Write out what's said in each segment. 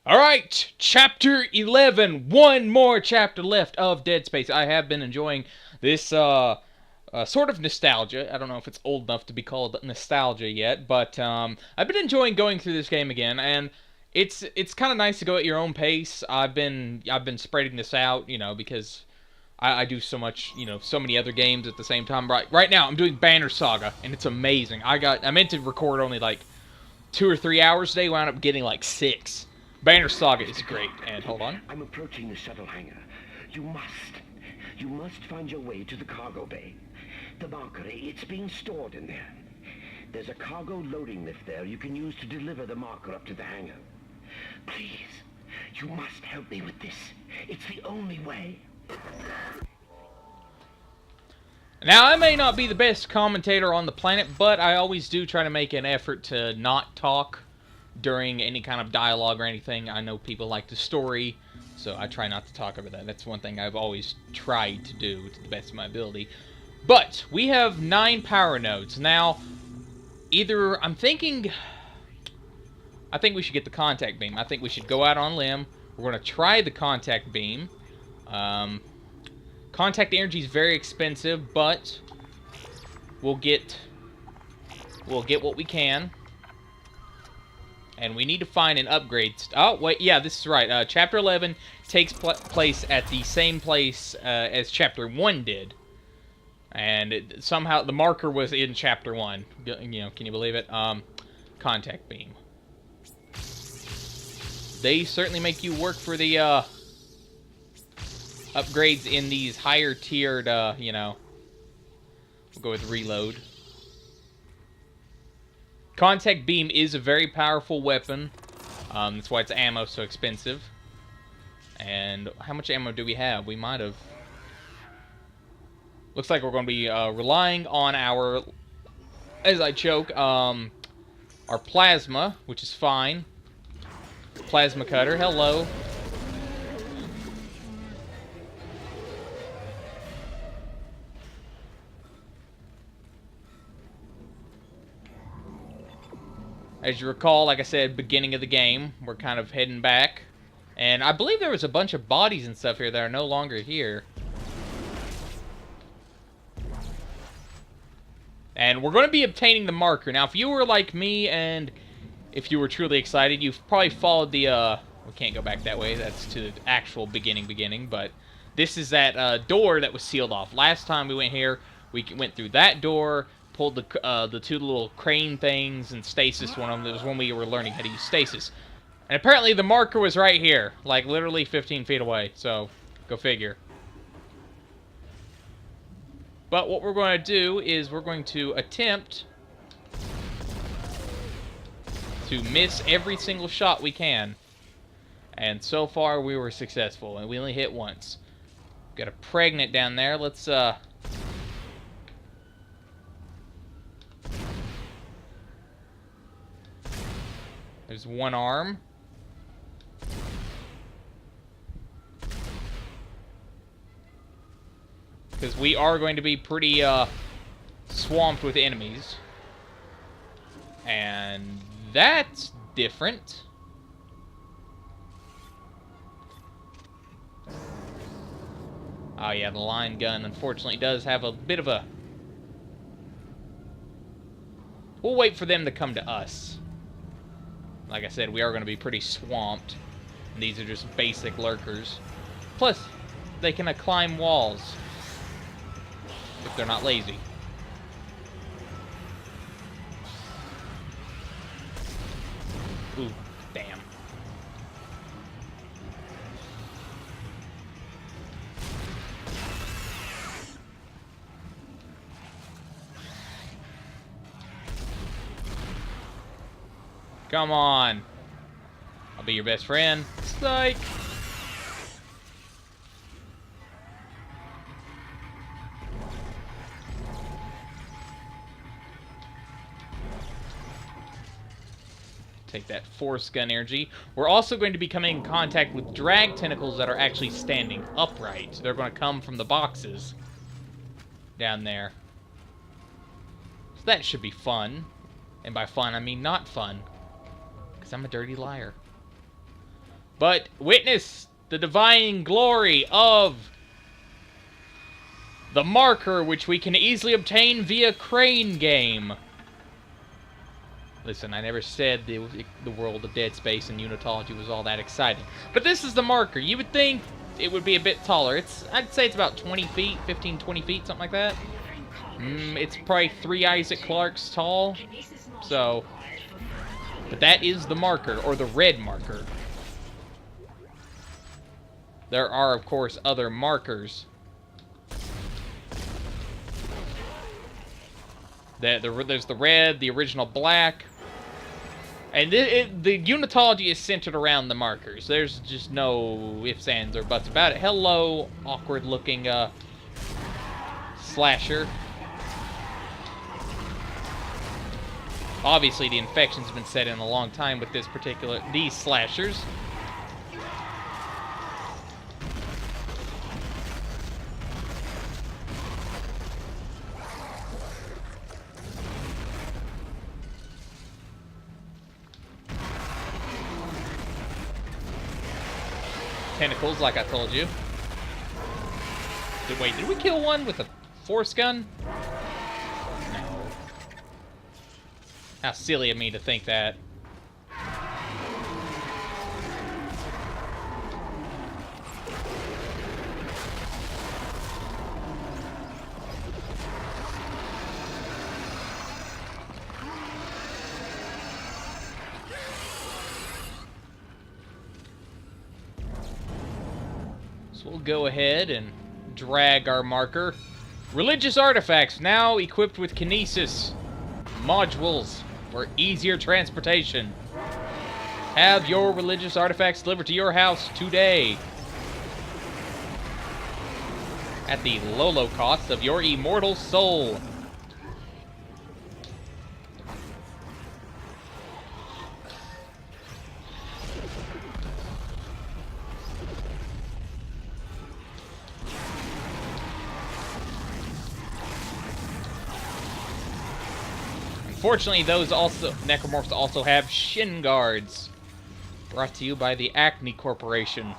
Alright, Chapter 11. One more chapter left of Dead Space. I have been enjoying this sort of nostalgia. I don't know if it's old enough to be called nostalgia yet, but I've been enjoying going through this game again, and it's kind of nice to go at your own pace. I've been spreading this out, because I do so much, so many other games at the same time. Right now, I'm doing Banner Saga, and it's amazing. I meant to record only like 2 or 3 hours today, wound up getting like 6. Banner Saga is great. And hold on. I'm approaching the shuttle hangar. You must find your way to the cargo bay. The marker, it's being stored in there. There's a cargo loading lift there you can use to deliver the marker up to the hangar. Please, you must help me with this. It's the only way. Now, I may not be the best commentator on the planet, but I always do try to make an effort to not talk during any kind of dialogue or anything. I know people like the story, so I try not to talk about that. That's one thing I've always tried to do to the best of my ability. But we have 9 power nodes. Now, either I think we should get the contact beam. I think we should go out on a limb. We're going to try the contact beam. Contact energy is very expensive, but we'll get what we can. And we need to find an upgrade. Oh, wait, yeah, this is right. Chapter 11 takes place at the same place as Chapter 1 did. And somehow the marker was in Chapter 1. Can you believe it? Contact beam. They certainly make you work for the upgrades in these higher tiered, We'll go with reload. Contact beam is a very powerful weapon. That's why its ammo so expensive. And how much ammo do we have? We might have. Looks like we're going to be relying on our, as I choke, our plasma, which is fine. Plasma cutter, hello. As you recall, like I said, beginning of the game, we're kind of heading back. And I believe there was a bunch of bodies and stuff here that are no longer here. And we're going to be obtaining the marker. Now, if you were like me and if you were truly excited, you've probably followed the, we can't go back that way. That's to the actual beginning. But this is that door that was sealed off. Last time we went here, we went through that door, pulled the 2 little crane things, and stasis one of them. That was when we were learning how to use stasis. And apparently the marker was right here, like literally 15 feet away. So, go figure. But what we're going to do is we're going to attempt to miss every single shot we can. And so far we were successful, and we only hit once. Got a pregnant down there. Let's There's one arm. Because we are going to be pretty swamped with enemies. And that's different. Oh yeah, the line gun unfortunately does have a bit of a... We'll wait for them to come to us. Like I said, we are going to be pretty swamped. And these are just basic lurkers. Plus, they can climb walls. If they're not lazy. Ooh, damn. Come on. I'll be your best friend. Psych. Take that force gun energy. We're also going to be coming in contact with drag tentacles that are actually standing upright. They're going to come from the boxes down there. So that should be fun. And by fun, I mean not fun. Because I'm a dirty liar. but witness the divine glory of the marker, which we can easily obtain via crane game. Listen, I never said the world of Dead Space and Unitology was all that exciting. But this is the marker. You would think it would be a bit taller. I'd say it's about 20 feet, 15, 20 feet, something like that. It's probably 3 Isaac Clarkes tall. So, but that is the marker, or the red marker. There are, of course, other markers. There's the red, the original black. And the Unitology is centered around the markers. There's just no ifs, ands, or buts about it. Hello, awkward-looking slasher. Obviously, the infection's been set in a long time with these slashers. Tentacles, like I told you. Wait, did we kill one with a force gun? No. How silly of me to think that. So we'll go ahead and drag our marker. Religious artifacts now equipped with kinesis modules for easier transportation. Have your religious artifacts delivered to your house today at the low cost of your immortal soul. Unfortunately, those necromorphs also have shin guards. Brought to you by the Acme Corporation.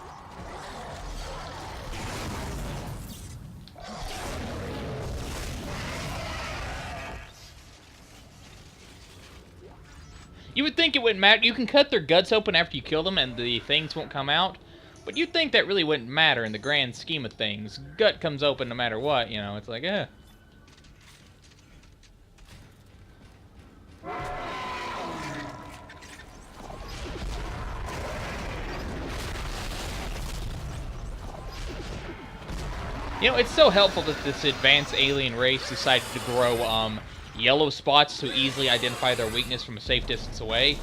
You would think it wouldn't matter. You can cut their guts open after you kill them and the things won't come out. But you'd think that really wouldn't matter in the grand scheme of things. Gut comes open no matter what, you know. It's like, eh. You know, it's so helpful that this advanced alien race decided to grow yellow spots to easily identify their weakness from a safe distance away.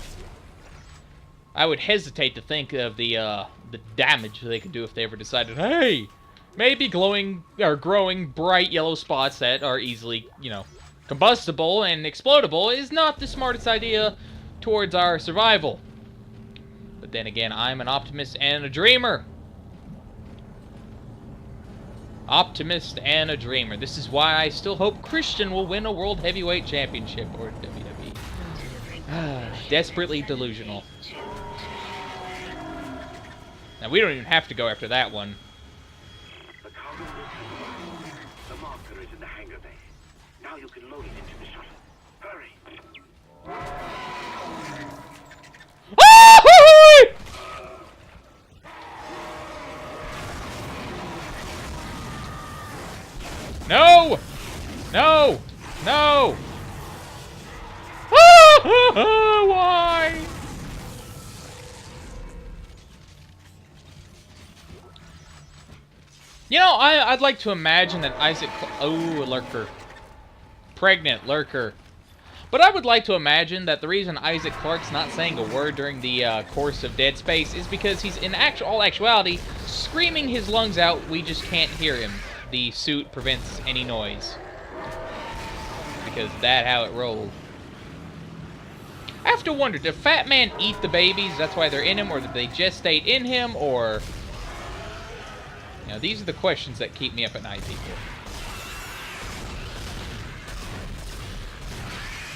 I would hesitate to think of the damage they could do if they ever decided, hey, maybe growing bright yellow spots that are easily, you know, combustible and explodable is not the smartest idea towards our survival. But then again, I'm an optimist and a dreamer. Optimist and a dreamer. This is why I still hope Christian will win a World Heavyweight Championship, or WWE. Desperately delusional. Now, we don't even have to go after that one. The cargo is here. The marker is in the hangar bay. Now you can load it into the shuttle. Hurry. No! No! No! Why? You know, I'd like to imagine that Isaac... Oh, lurker. Pregnant lurker. But I would like to imagine that the reason Isaac Clarke's not saying a word during the course of Dead Space is because he's in all actuality screaming his lungs out. We just can't hear him. The suit prevents any noise. Because that's how it rolled. I have to wonder, did Fat Man eat the babies? That's why they're in him? Or did they gestate in him? Or... You know, these are the questions that keep me up at night, people.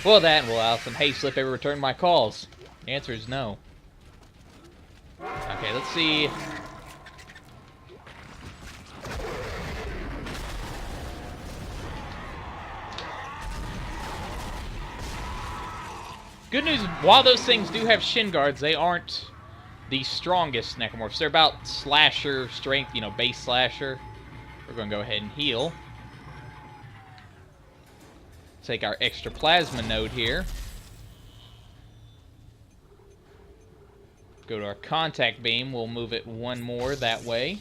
Will that and will Alison Hayslip ever return my calls? The answer is no. I'm Okay, let's see. Good news, while those things do have shin guards, they aren't the strongest necromorphs. They're about slasher strength, you know, base slasher. We're going to go ahead and heal. Take our extra plasma node here. Go to our contact beam. We'll move it one more that way.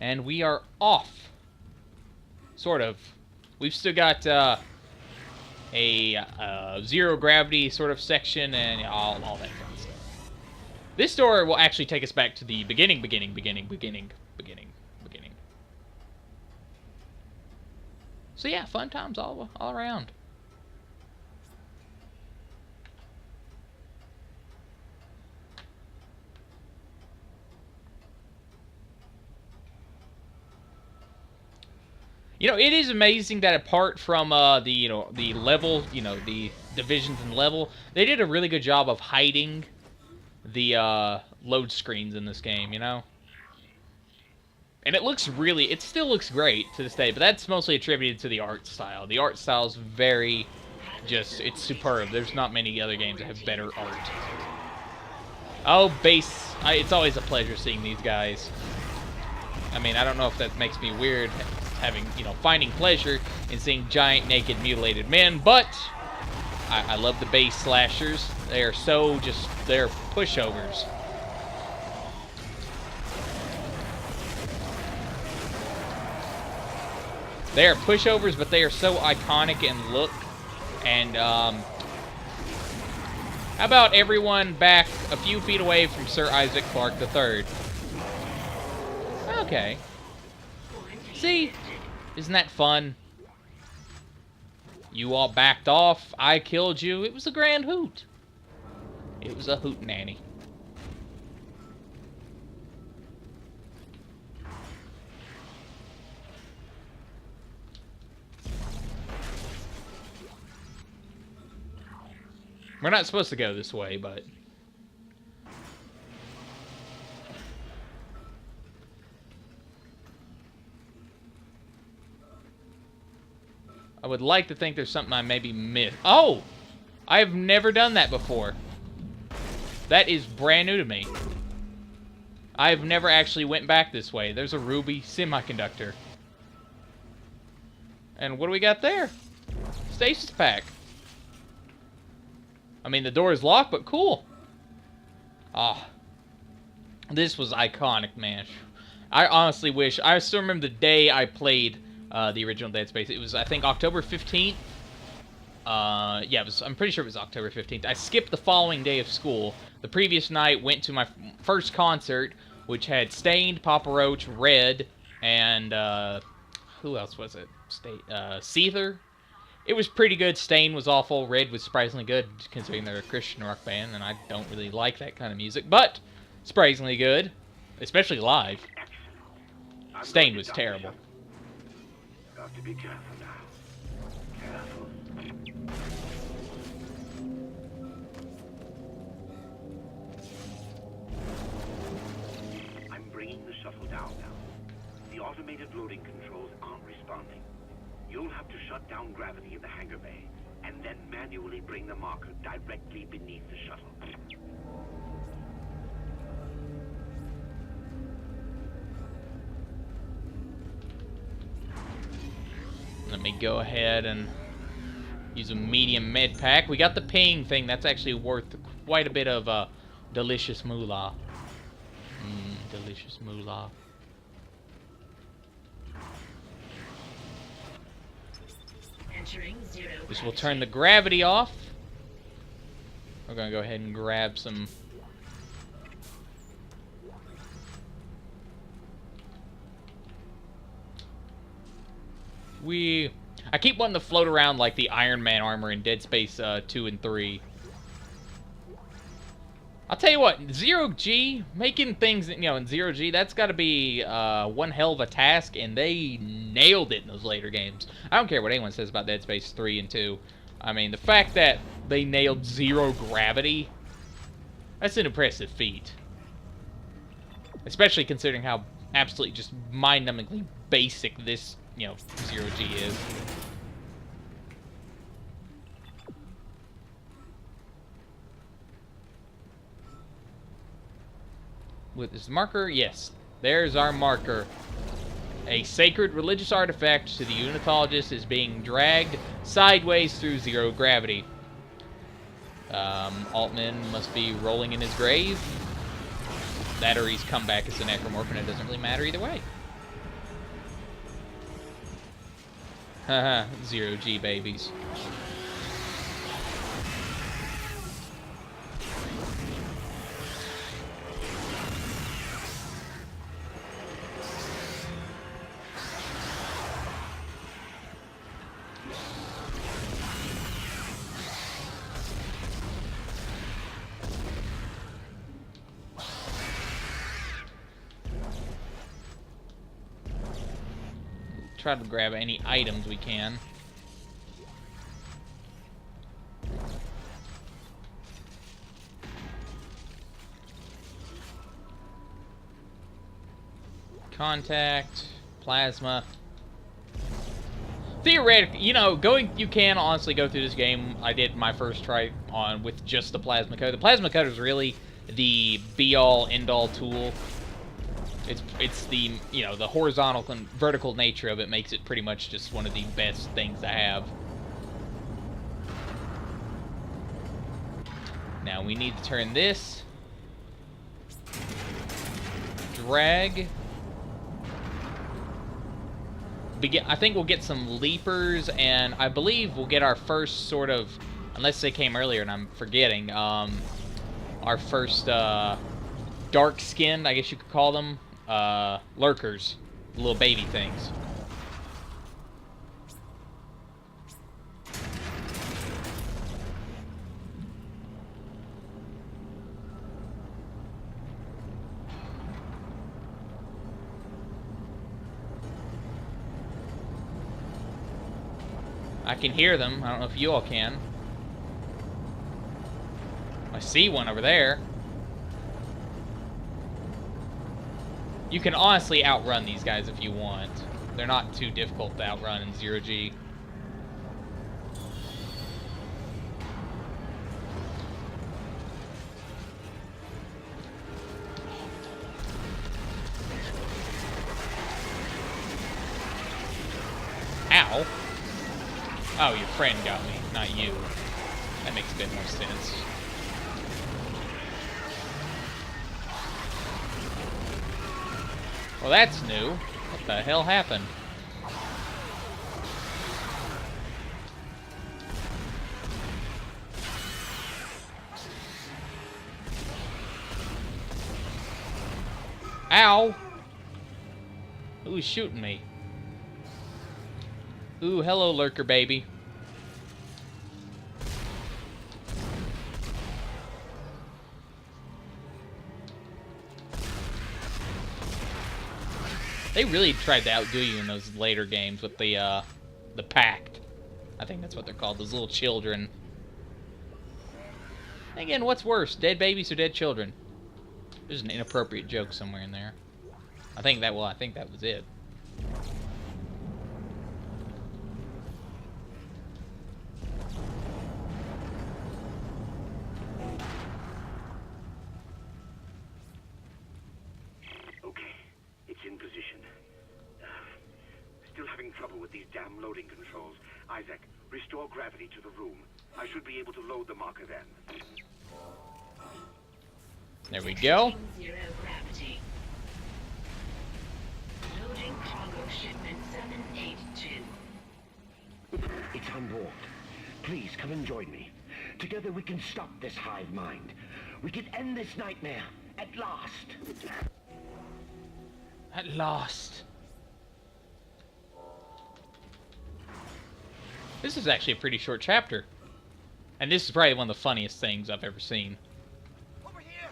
And we are off. Sort of. We've still got a zero gravity sort of section and all that fun stuff. This door will actually take us back to the beginning. So yeah, fun times all around. You know, it is amazing that apart from the level, the divisions and level, they did a really good job of hiding the load screens in this game, you know? And it still looks great to this day, but that's mostly attributed to the art style. The art style is it's superb. There's not many other games that have better art. Oh, base. It's always a pleasure seeing these guys. I mean, I don't know if that makes me weird finding pleasure in seeing giant, naked, mutilated men, but I love the base slashers. They are they're pushovers. They are pushovers, but they are so iconic in look. And, how about everyone back a few feet away from Sir Isaac Clarke III? Okay. See? Isn't that fun? You all backed off. I killed you. It was a grand hoot. It was a hootenanny. We're not supposed to go this way, but... I would like to think there's something I maybe missed. Oh! I have never done that before. That is brand new to me. I've never actually went back this way. There's a ruby semiconductor. And what do we got there? Stasis pack. I mean, the door is locked, but cool. Ah. This was iconic, man. I honestly wish... I still remember the day I played the original Dead Space. It was, I think, October 15th. Yeah, I'm pretty sure it was October 15th. I skipped the following day of school. The previous night, went to my first concert, which had Stained, Papa Roach, Red, and, who else was it? Seether. It was pretty good. Stained was awful. Red was surprisingly good, considering they're a Christian rock band, and I don't really like that kind of music, but surprisingly good, especially live. Stained was terrible. Got to be careful now. Careful. I'm bringing the shuttle down now. The automated loading controls aren't responding. You'll have to shut down gravity in the hangar bay, and then manually bring the marker directly beneath the shuttle. Let me go ahead and use a medium med pack. We got the ping thing. That's actually worth quite a bit of delicious moolah. Delicious moolah. This will turn the gravity off. We're going to go ahead and grab some... I keep wanting to float around like the Iron Man armor in Dead Space 2 and 3. I'll tell you what, zero G, making things, in zero G, that's got to be one hell of a task, and they nailed it in those later games. I don't care what anyone says about Dead Space 3 and 2. I mean, the fact that they nailed zero gravity, that's an impressive feat. Especially considering how absolutely just mind-numbingly basic this, zero G is. With this marker, yes, there's our marker. A sacred religious artifact to the Unitologist is being dragged sideways through zero gravity. Altman must be rolling in his grave. That or he's come back as a necromorph, and it doesn't really matter either way. Haha, zero G babies. Try to grab any items we can. Contact, plasma. Theoretically, you can honestly go through this game. I did my first try on with just the plasma cutter. The plasma cutter is really the be-all, end-all tool. It's the, the horizontal and vertical nature of it makes it pretty much just one of the best things to have. Now we need to turn this. Drag. I think we'll get some leapers, and I believe we'll get our first sort of, unless they came earlier and I'm forgetting, our first dark-skinned, I guess you could call them, lurkers, little baby things. I can hear them. I don't know if you all can. I see one over there. You can honestly outrun these guys if you want. They're not too difficult to outrun in zero G. Ow. Oh, your friend got me, not you. That makes a bit more sense. Well, that's new. What the hell happened? Ow! Who's shooting me? Ooh, hello, lurker baby. They really tried to outdo you in those later games with the Pact. I think that's what they're called, those little children. Again, what's worse, dead babies or dead children? There's an inappropriate joke somewhere in there. I think that was it. Trouble with these damn loading controls. Isaac, restore gravity to the room. I should be able to load the marker then. There we go. Zero gravity. Loading cargo shipment 782. It's on board. Please come and join me. Together we can stop this hive mind. We can end this nightmare at last. At last. This is actually a pretty short chapter. And this is probably one of the funniest things I've ever seen. Over here!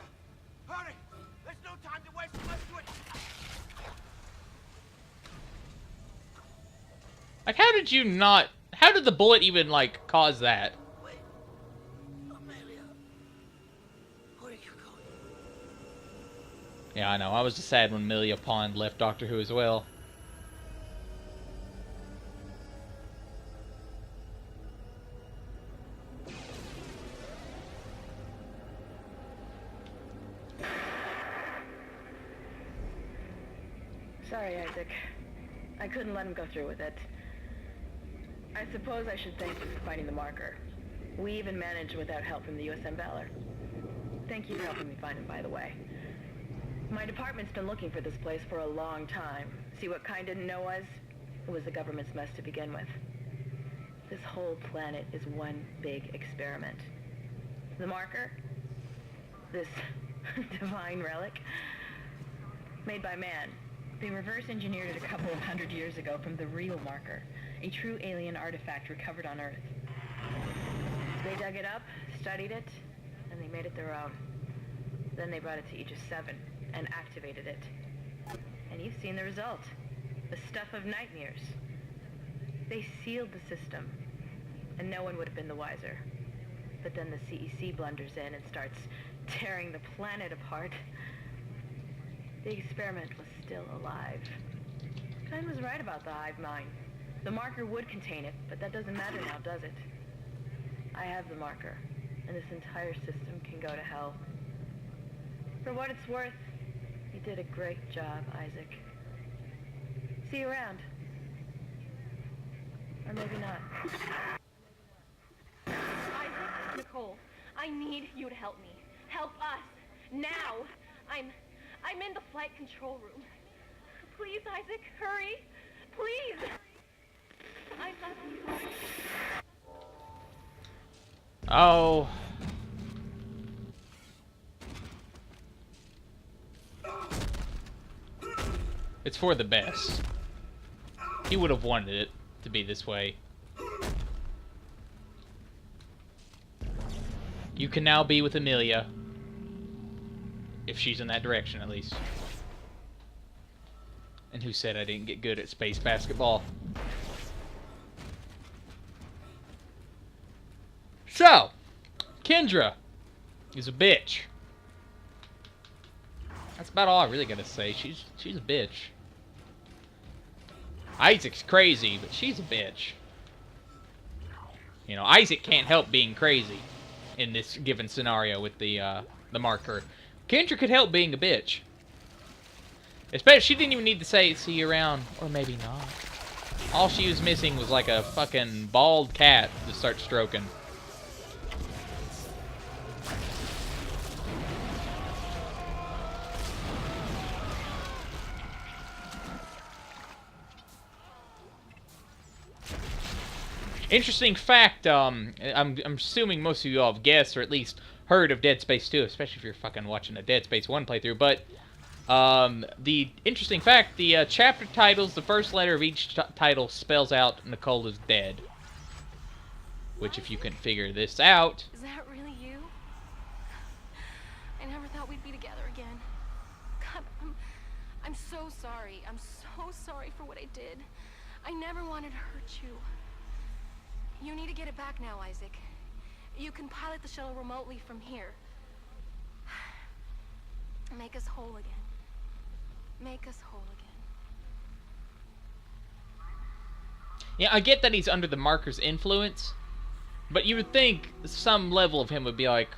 Like, how did you not... How did the bullet even, like, cause that? Wait. Amelia. Where are you going? Yeah, I know. I was just sad when Amelia Pond left Doctor Who as well. Sorry, Isaac. I couldn't let him go through with it. I suppose I should thank you for finding the marker. We even managed without help from the USM Valor. Thank you for helping me find him, by the way. My department's been looking for this place for a long time. See what kind didn't know us? It was the government's mess to begin with. This whole planet is one big experiment. The marker? This divine relic? Made by man. They reverse engineered it a couple of hundred years ago from the real marker, a true alien artifact recovered on Earth. They dug it up, studied it, and they made it their own. Then they brought it to Aegis 7 and activated it. And you've seen the result. The stuff of nightmares. They sealed the system, and no one would have been the wiser. But then the CEC blunders in and starts tearing the planet apart. The experiment was still alive. Kine was right about the hive mind. The marker would contain it, but that doesn't matter now, does it? I have the marker, and this entire system can go to hell. For what it's worth, you did a great job, Isaac. See you around. Or maybe not. Isaac, Nicole, I need you to help me. Help us. Now. I'm in the flight control room. Please, Isaac, hurry. Please. I'm not sorry. Oh. It's for the best. He would have wanted it to be this way. You can now be with Amelia. If she's in that direction, at least. And who said I didn't get good at space basketball? So, Kendra is a bitch. That's about all I really gotta say. She's a bitch. Isaac's crazy, but she's a bitch. You know, Isaac can't help being crazy in this given scenario with the marker. Kendra could help being a bitch. Especially, she didn't even need to say, see you around, or maybe not. All she was missing was like a fucking bald cat to start stroking. Interesting fact, I'm assuming most of you all have guessed, or at least heard of Dead Space 2, especially if you're fucking watching a Dead Space 1 playthrough, but the interesting fact, the chapter titles, the first letter of each title spells out Nicole is dead. Which, if you can figure this out... Is that really you? I never thought we'd be together again. God, I'm so sorry. I'm so sorry for what I did. I never wanted to hurt you. You need to get it back now, Isaac. You can pilot the shuttle remotely from here. Make us whole again. Make us whole again. Yeah, I get that he's under the marker's influence, but you would think some level of him would be like,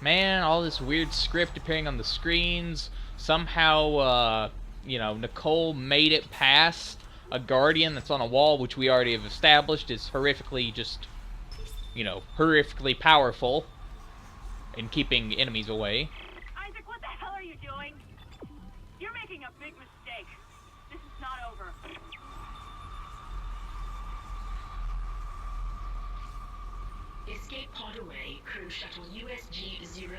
man, all this weird script appearing on the screens, somehow, you know, Nicole made it past a guardian that's on a wall, which we already have established is horrifically just, you know, horrifically powerful in keeping enemies away. Isaac, what the hell are you doing? You're making a big mistake. This is not over. Escape pod away, crew shuttle USG-09.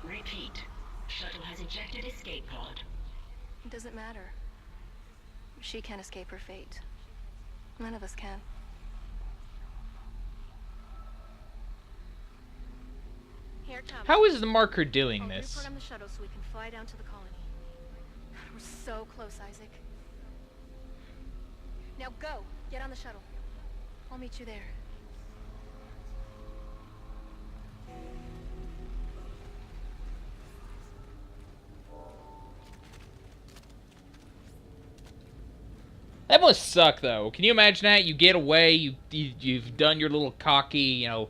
Repeat. Shuttle has ejected escape pod. It doesn't matter. She can't escape her fate. None of us can. Here it comes. How is the marker doing I'll this? reprogram the shuttle so we can fly down to the colony. We're so close, Isaac. Now go. Get on the shuttle. I'll meet you there. That must suck, though. Can you imagine that? You get away, you've done your little cocky, you know,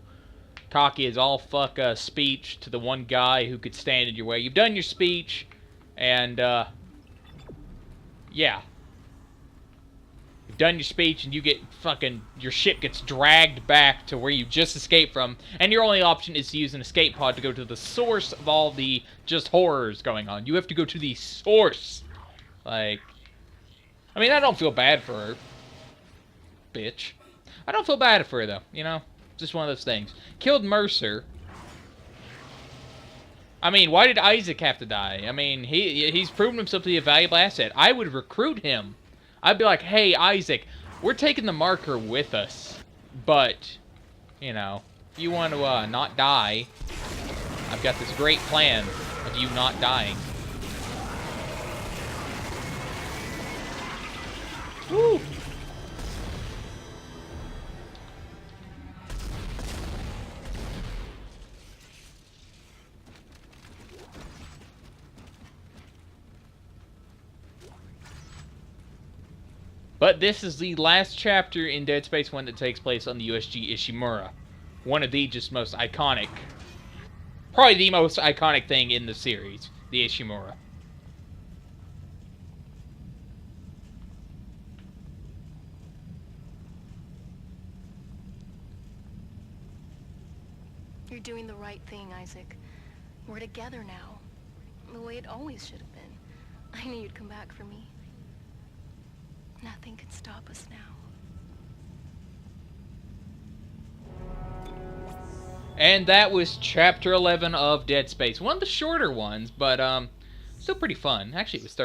cocky as all fuck speech to the one guy who could stand in your way. You've done your speech, and, yeah. You've done your speech, and you get fucking, your ship gets dragged back to where you just escaped from, and your only option is to use an escape pod to go to the source of all the just horrors going on. You have to go to the source. Like, I mean, I don't feel bad for her. Bitch. I don't feel bad for her, though, you know? Just one of those things. Killed Mercer. I mean, why did Isaac have to die? I mean, he's proven himself to be a valuable asset. I would recruit him. I'd be like, hey, Isaac, we're taking the marker with us. But, you know, if you want to not die, I've got this great plan of you not dying. Woo! But this is the last chapter in Dead Space 1 that takes place on the USG Ishimura. One of the just most iconic, probably the most iconic thing in the series, the Ishimura. You're doing the right thing, Isaac. We're together now. The way it always should have been. I knew you'd come back for me. Nothing can stop us now. And that was Chapter 11 of Dead Space. One of the shorter ones, but still pretty fun. Actually, it was 30.